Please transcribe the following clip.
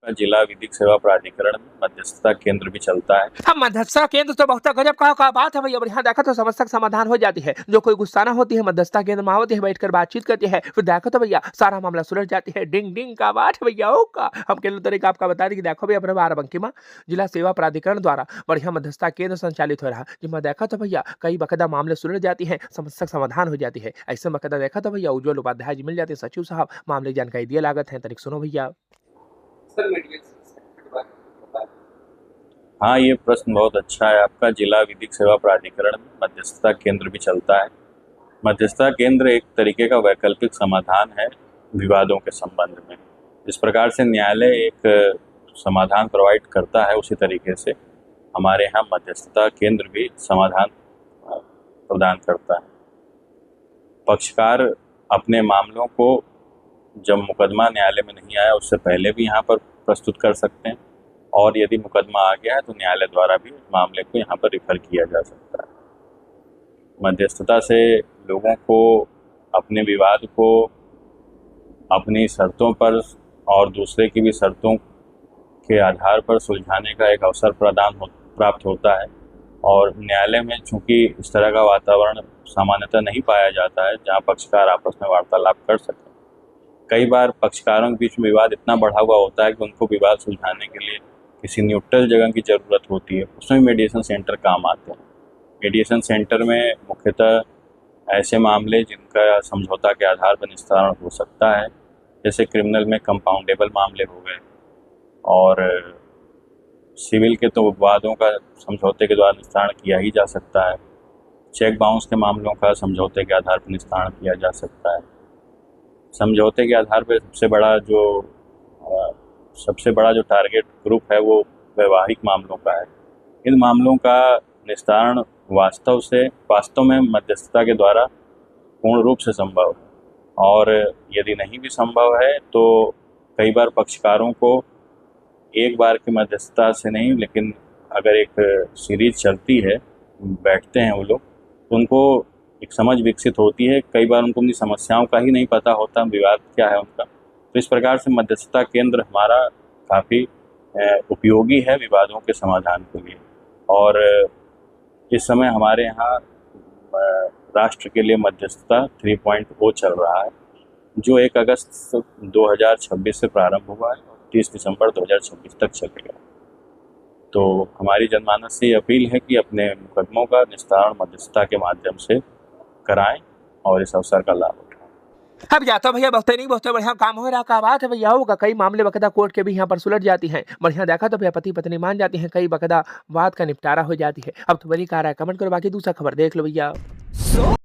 जिला विधिक सेवा प्राधिकरण में मध्यस्थता केंद्र भी चलता है। हाँ, मध्यस्थता केंद्र तो बहुत गजब का बात है भैया। बढ़िया देखा तो समस्या का समाधान हो जाती है। जो कोई गुस्सा होती है मध्यस्थता केंद्र में होती है, बैठकर बातचीत करती है, फिर देखो तो भैया सारा मामला सुलझ जाती है। डिंग डिंग का बात है भैया। ओ का हम केंद्र तरीका आपका बता दें कि देखो भैया अपने बाराबंकी में जिला सेवा प्राधिकरण द्वारा बढ़िया मध्यस्थता केंद्र संचालित हो रहा है, जिसमें देखा तो भैया कई बकायदा मामले सुलझ जाती है, समस्या का समाधान हो जाती है। ऐसे बकायदा देखा तो भैया उज्ज्वल उपाध्याय जी मिल जाते हैं, सचिव साहब मामले की जानकारी दिए लागत है। तनिक सुनो भैया। सर मीडिएशन सेंटर के बारे में बताएं। हाँ, ये प्रश्न बहुत अच्छा है आपका। जिला विधिक सेवा प्राधिकरण में मध्यस्थता केंद्र भी चलता है। मध्यस्थता केंद्र एक तरीके का वैकल्पिक समाधान है विवादों के संबंध में। जिस प्रकार से न्यायालय एक समाधान प्रोवाइड करता है, उसी तरीके से हमारे यहाँ मध्यस्थता केंद्र भी समाधान प्रदान करता है। पक्षकार अपने मामलों को जब मुकदमा न्यायालय में नहीं आया उससे पहले भी यहाँ पर प्रस्तुत कर सकते हैं, और यदि मुकदमा आ गया है तो न्यायालय द्वारा भी मामले को यहाँ पर रिफर किया जा सकता है। मध्यस्थता से लोगों को अपने विवाद को अपनी शर्तों पर और दूसरे की भी शर्तों के आधार पर सुलझाने का एक अवसर प्राप्त होता है। और न्यायालय में चूंकि इस तरह का वातावरण सामान्यतः नहीं पाया जाता है जहाँ पक्षकार आपस में वार्तालाप कर सकें। कई बार पक्षकारों के बीच में विवाद इतना बढ़ा हुआ होता है कि उनको विवाद सुलझाने के लिए किसी न्यूट्रल जगह की ज़रूरत होती है, उसमें मेडिएशन सेंटर काम आते हैं। मेडिएशन सेंटर में मुख्यतः ऐसे मामले जिनका समझौता के आधार पर निस्तारण हो सकता है, जैसे क्रिमिनल में कंपाउंडेबल मामले हो गए, और सिविल के तो वादों का समझौते के द्वारा निस्तारण किया ही जा सकता है। चेक बाउंस के मामलों का समझौते के आधार पर निस्तारण किया जा सकता है। समझौते के आधार पर सबसे बड़ा जो टारगेट ग्रुप है वो वैवाहिक मामलों का है। इन मामलों का निस्तारण वास्तव में मध्यस्थता के द्वारा पूर्ण रूप से संभव है, और यदि नहीं भी संभव है तो कई बार पक्षकारों को एक बार की मध्यस्थता से नहीं, लेकिन अगर एक सीरीज चलती है, बैठते हैं वो लोग, तो उनको एक समझ विकसित होती है। कई बार उनको अपनी समस्याओं का ही नहीं पता होता, विवाद क्या है उनका। तो इस प्रकार से मध्यस्थता केंद्र हमारा काफ़ी उपयोगी है विवादों के समाधान के लिए। और इस समय हमारे यहाँ राष्ट्र के लिए मध्यस्थता 3.0 चल रहा है, जो 1 अगस्त 2026 से प्रारंभ हुआ है और 30 दिसंबर 2026 तक चलेगा। तो हमारी जनमानस से ये अपील है कि अपने मुकदमों का निस्तारण मध्यस्थता के माध्यम से कराएं और इस अवसर का लाभ उठाएं। अब जाता भैया बहुत बढ़िया काम हो रहा का बात है भैया। होगा कई मामले बकायदा कोर्ट के भी यहाँ पर सुलझ जाती हैं। बढ़िया देखा तो भैया पति पत्नी मान जाती हैं, कई बकायदा वाद का निपटारा हो जाती है। अब तो बड़ी कार है, कमेंट करो, बाकी दूसरा खबर देख लो भैया।